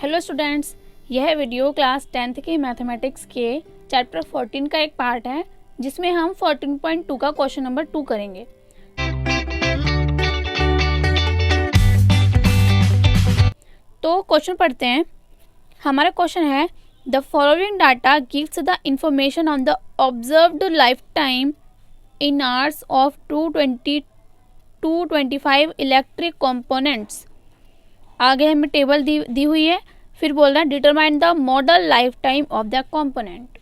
Hello students, यह video class 10th के mathematics के चैप्टर 14 का एक पार्ट है जिसमें हम 14.2 का क्वेश्चन नंबर 2 करेंगे। तो क्वेश्चन पढ़ते हैं। हमारा क्वेश्चन है the following data gives the information on the observed life time in hours of 225 electric components. आगे हमें टेबल दी हुई है, फिर बोल रहा है determine the model life time of the component.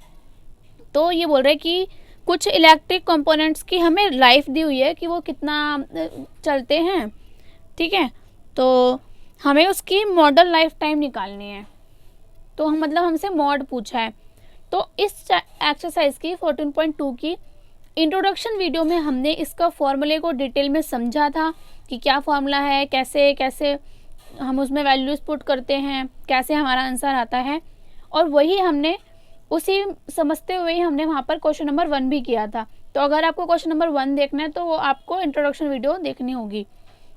तो ये बोल रहा है कि कुछ इलेक्ट्रिक कंपोनेंट्स की हमें लाइफ दी हुई है कि वो कितना चलते हैं, ठीक है। तो हमें उसकी मॉडल लाइफ टाइम निकालनी है। तो हम मतलब हमसे मॉड पूछा है। तो इस एक्सरसाइज की 14.2 की इंट्रोडक्शन वीडियो में हमने इसका फॉर्मूले को डिटेल में समझा था कि क्या फॉर्मूला है, कैसे कैसे हम उसमें वैल्यूज पुट करते हैं, कैसे हमारा आंसर आता है। और वही हमने उसी समझते हुए ही हमने वहाँ पर क्वेश्चन नंबर 1 भी किया था। तो अगर आपको क्वेश्चन नंबर 1 देखना है तो वो आपको इंट्रोडक्शन वीडियो देखनी होगी।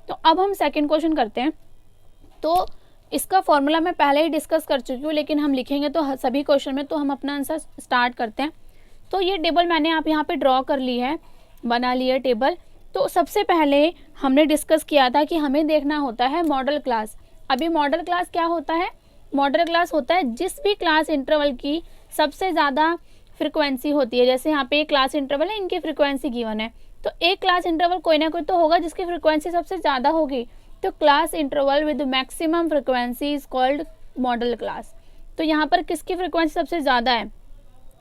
तो अब हम सेकंड क्वेश्चन करते हैं। तो इसका फॉर्मूला मैं पहले ही डिस्कस कर चुकी हूँ, लेकिन हम लिखेंगे तो सभी क्वेश्चन में, तो हम अपना आंसर स्टार्ट करते हैं। तो ये टेबल मैंने आप यहाँ पे ड्रॉ कर ली है, बना ली है टेबल। तो सबसे पहले हमने डिस्कस किया था कि हमें देखना होता है मॉडल क्लास। अभी मॉडल क्लास क्या होता है? मॉडल क्लास होता है जिस भी क्लास इंटरवल की सबसे ज़्यादा फ्रिक्वेंसी होती है। जैसे यहाँ पे एक क्लास इंटरवल है, इनकी फ्रिक्वेंसी गिवन है, तो एक क्लास इंटरवल कोई ना कोई तो होगा जिसकी फ्रिक्वेंसी सबसे ज़्यादा होगी। तो class interval with maximum frequency is called model class. तो यहाँ पर किसकी फ्रिक्वेंसी सबसे ज़्यादा है?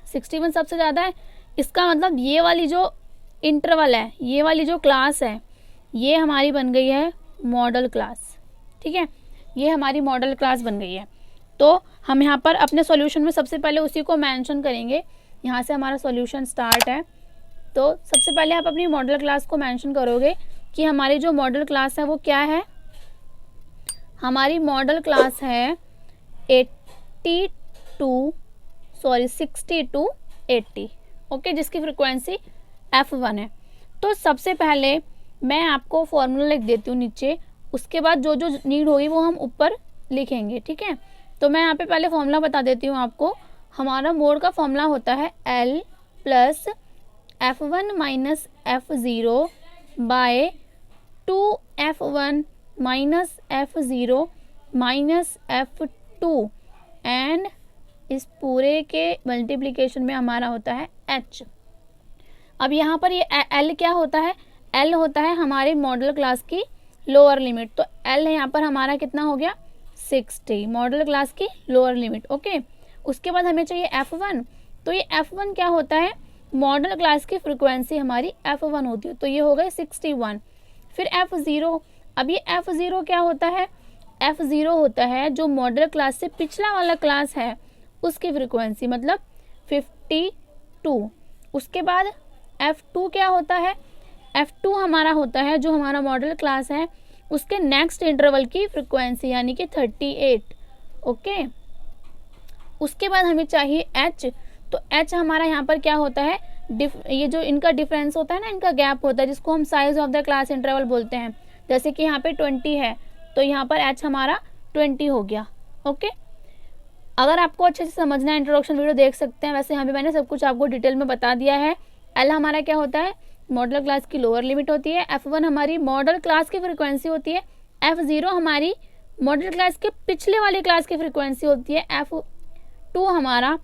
61 सबसे ज़्यादा है। इसका मतलब ये वाली जो इंटरवल है, ये वाली जो क्लास है, ये हमारी बन गई है मॉडल क्लास, ठीक है। ये हमारी मॉडल क्लास बन गई है। तो हम यहाँ पर अपने सॉल्यूशन में सबसे पहले उसी को मेंशन करेंगे। यहाँ से हमारा सॉल्यूशन स्टार्ट है। तो सबसे पहले आप अपनी मॉडल क्लास को मेंशन करोगे कि हमारी जो मॉडल क्लास है वो क्या है। हमारी मॉडल क्लास है 60 to 80, ओके, जिसकी फ्रिक्वेंसी F1 है। तो सबसे पहले मैं आपको फॉर्मूला लिख देती हूँ नीचे, उसके बाद जो जो नीड होगी वो हम ऊपर लिखेंगे, ठीक है। तो मैं यहाँ पे पहले फॉर्मूला बता देती हूँ आपको। हमारा मोड का फॉर्मूला होता है L plus F1 minus F0 by 2F1 minus F0 minus F2 and इस पूरे के मल्टीप्लिकेशन में हमारा होता है H। अब यहाँ पर ये L क्या होता है? L होता है हमारे मॉडल क्लास की लोअर लिमिट। तो L यहाँ पर हमारा कितना हो गया? 60, मॉडल क्लास की लोअर लिमिट, ओके। उसके बाद हमें चाहिए F1। तो ये F1 क्या होता है? मॉडल क्लास की फ्रिक्वेंसी हमारी F1 होती है, तो ये हो गई 61। फिर F0। अब ये F0 क्या होता है? F0 होता है जो मॉडल क्लास से पिछला वाला क्लास है उसकी फ्रिक्वेंसी, मतलब 52। उसके बाद F2 क्या होता है? F2 हमारा होता है जो हमारा मॉडल क्लास है उसके नेक्स्ट इंटरवल की फ्रिक्वेंसी, यानी कि 38, ओके। उसके बाद हमें चाहिए H। तो H हमारा यहाँ पर क्या होता है? ये जो इनका डिफरेंस होता है ना, इनका गैप होता है, जिसको हम size of the class interval बोलते हैं। जैसे कि यहाँ पे 20 है, तो यहाँ पर H हमारा 20 हो गया, ओके। अगर आपको अच्छे से समझना है इंट्रोडक्शन वीडियो देख सकते हैं। वैसे यहाँ पे मैंने सब कुछ आपको डिटेल में बता दिया है। L हमारा क्या होता है? मॉडल क्लास की लोअर लिमिट होती है। F1 हमारी मॉडल क्लास की फ्रिक्वेंसी होती है। F0 हमारी मॉडल क्लास के पिछले वाली क्लास की फ्रिक्वेंसी होती है। F2 हमारा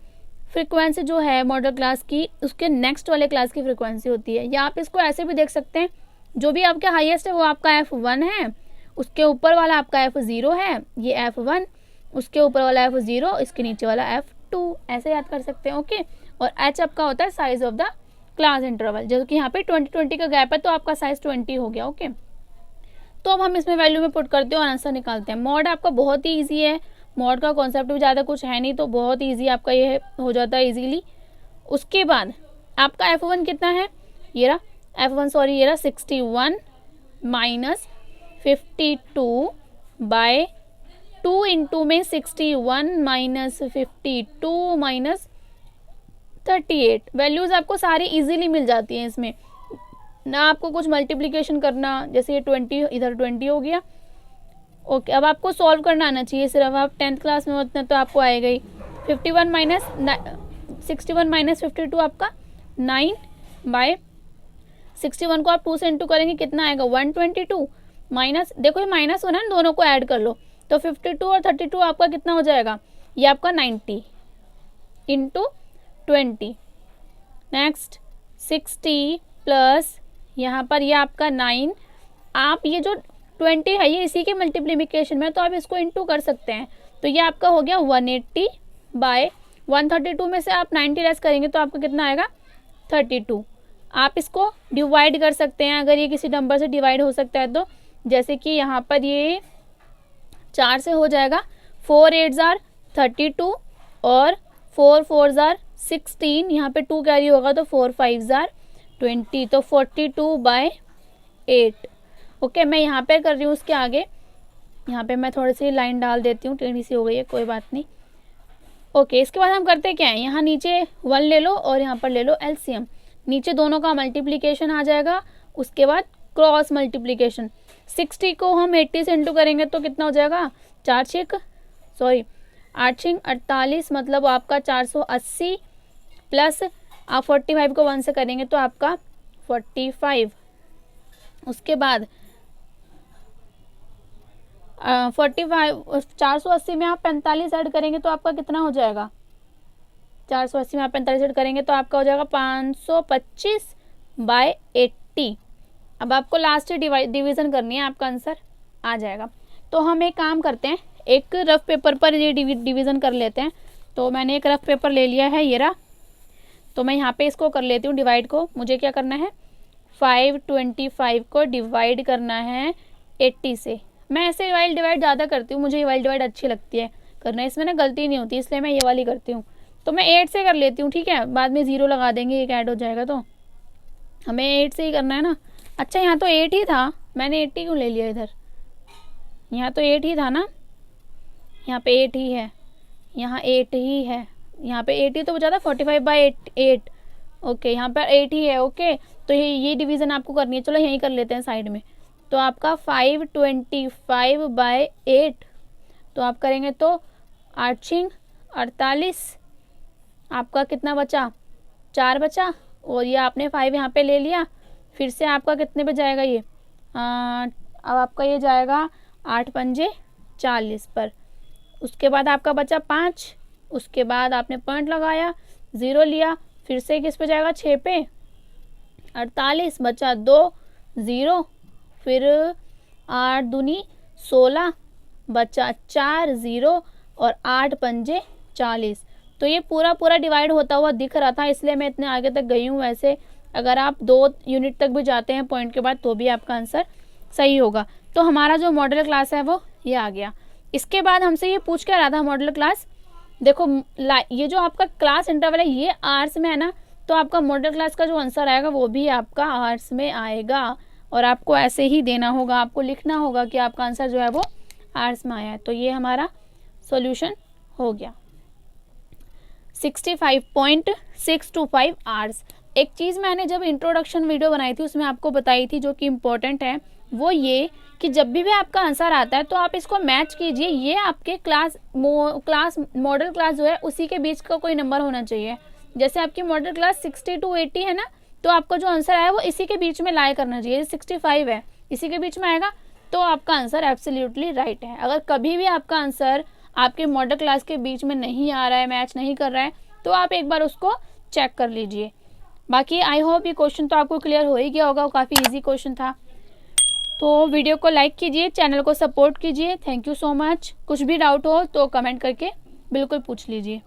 फ्रिक्वेंसी जो है मॉडल क्लास की उसके नेक्स्ट वाले क्लास की फ्रिक्वेंसी होती है। या आप इसको ऐसे भी देख सकते हैं, जो भी आपका हाईएस्ट है वो आपका F1 है, उसके ऊपर वाला आपका F0 है, ये F1, उसके ऊपर वाला F0, इसके नीचे वाला F2, ऐसे याद कर सकते हैं, ओके। और H आपका होता है size of the class interval, जैसे कि यहाँ पे 20 का गैप है तो आपका साइज 20 हो गया, ओके। तो अब हम इसमें वैल्यू में पुट करते हैं और आंसर निकालते हैं। मॉड आपका बहुत ही ईजी है, मॉड का कॉन्सेप्ट भी ज़्यादा कुछ है नहीं, तो बहुत ईजी आपका ये हो जाता है ईजीली। उसके बाद आपका F1 कितना है? ये रहा ये रहा 61 माइनस 52 बाय 2 इंटू में 61 माइनस 52 माइनस 38। वैल्यूज़ आपको सारी इजीली मिल जाती हैं इसमें, ना आपको कुछ मल्टीप्लिकेशन करना। जैसे ये 20 इधर 20 हो गया, ओके, अब आपको सॉल्व करना आना चाहिए सिर्फ, आप 10th क्लास में होते हैं तो आपको आएगा ही। 61 माइनस 61 माइनस 52 आपका 9/61 को आप 2 से इंटू करेंगे कितना आएगा 122 माइनस, देखो ये माइनस होना है, दोनों को ऐड कर लो तो 52 और 32 आपका कितना हो जाएगा, ये आपका 90 इंटू 20। नेक्स्ट 60 प्लस यहाँ पर ये आपका 9, आप ये जो 20 है ये इसी के मल्टीप्लिकेशन में, तो आप इसको इंटू कर सकते हैं, तो ये आपका हो गया 180/132 में से आप 90 लेस करेंगे तो आपका कितना आएगा 32। आप इसको डिवाइड कर सकते हैं, अगर ये किसी नंबर से डिवाइड हो सकता है तो, जैसे कि यहाँ पर ये 4 से हो जाएगा, 4 8 जार 32 और 4 4 जार 16, यहाँ पे 2 कैरी होगा तो 4 5 जार 20, तो 42/8। ओके, मैं यहाँ पे कर रही हूँ उसके आगे, यहाँ पे मैं थोड़ी सी लाइन डाल देती हूँ, टेढ़ी सी हो गई है, कोई बात नहीं। ओके, इसके बाद हम करते क्या है, यहाँ नीचे 1 ले लो और यहाँ पर ले लो एलसीएम, नीचे दोनों का मल्टीप्लिकेशन आ जाएगा, उसके बाद क्रॉस मल्टीप्लिकेशन। 60 को हम 80 से इंटू करेंगे तो कितना हो जाएगा 8 6 48, मतलब आपका 480 प्लस आप 45 को 1 से करेंगे तो आपका 45। उसके बाद 480 में आप 45 ऐड करेंगे तो आपका कितना हो जाएगा, 480 में आप 45 ऐड करेंगे तो आपका हो जाएगा 525/80। अब आपको लास्ट डिवीज़न करनी है, आपका आंसर आ जाएगा। तो हम एक काम करते हैं, एक रफ पेपर पर ये डिवीज़न कर लेते हैं। तो मैंने एक रफ पेपर ले लिया है ये रहा, तो मैं यहाँ पे इसको कर लेती हूँ डिवाइड को। मुझे क्या करना है 525 को डिवाइड करना है 80 से। मैं ऐसे डिवाइड ज़्यादा करती हूँ, मुझे ये वाली डिवाइड अच्छी लगती है करना, इसमें ना गलती नहीं होती, इसलिए मैं ये वाली करती हूँ। तो मैं 8 से कर लेती हूँ, ठीक है, बाद में 0 लगा देंगे, एक ऐड हो जाएगा, तो हमें 8 से ही करना है ना। अच्छा, यहाँ तो 8 ही था, मैंने 80 क्यों ले लिया इधर, यहाँ तो 8 ही था ना, यहाँ पे 8 ही है, यहाँ 8 ही है, यहाँ पे 8 ही तो बचा था 45/8। ओके, यहाँ पर 8 ही है। ओके, तो ये डिवीज़न आपको करनी है, चलो यहीं कर लेते हैं साइड में। तो आपका 525/8, तो आप करेंगे तो 8 6 48, आपका कितना बचा 4 बचा, और ये आपने 5 यहाँ पे ले लिया, फिर से आपका कितने पे जाएगा ये अब आपका ये जाएगा 8 पंजे 40 पर। उसके बाद आपका बचा 5, उसके बाद आपने पॉइंट लगाया, 0 लिया, फिर से किस पे जाएगा 6 पे 48, बचा 2 0, फिर 8 दूनी 16, बचा 4 0 और 8 पंजे 40। तो ये पूरा डिवाइड होता हुआ दिख रहा था, इसलिए मैं इतने आगे तक गई हूँ। वैसे अगर आप 2 यूनिट तक भी जाते हैं पॉइंट के बाद तो भी आपका आंसर सही होगा। तो हमारा जो मॉडल क्लास है वो ये आ गया। इसके बाद हमसे ये पूछ क्या रहा था मॉडल क्लास, देखो ये जो आपका क्लास इंटरवल है ये आर्ट्स में है ना, तो आपका मॉडल क्लास का जो आंसर आएगा वो भी आपका आर्ट्स में आएगा, और आपको ऐसे ही देना होगा, आपको लिखना होगा कि आपका आंसर जो है वो आर्ट्स में आया है। तो ये हमारा सॉल्यूशन हो गया 65.625 आवर्स। एक चीज़ मैंने जब इंट्रोडक्शन वीडियो बनाई थी उसमें आपको बताई थी जो कि इम्पोर्टेंट है, वो ये कि जब भी आपका आंसर आता है तो आप इसको मैच कीजिए, ये आपके क्लास मॉडल क्लास जो है उसी के बीच का कोई नंबर होना चाहिए। जैसे आपकी मॉडल क्लास 60 to 80 है ना, तो आपका जो आंसर आया वो इसी के बीच में लाई करना चाहिए। 65 है, इसी के बीच में आएगा तो आपका आंसर एब्सोल्युटली राइट है। अगर कभी भी आपका आंसर आपके मॉडल क्लास के बीच में नहीं आ रहा है, मैच नहीं कर रहा है, तो आप एक बार उसको चेक कर लीजिए। बाकी आई होप ये क्वेश्चन तो आपको क्लियर हो ही गया होगा, वो काफ़ी इजी क्वेश्चन था। तो वीडियो को लाइक कीजिए, चैनल को सपोर्ट कीजिए। Thank you so much. कुछ भी डाउट हो तो कमेंट करके बिल्कुल पूछ लीजिए।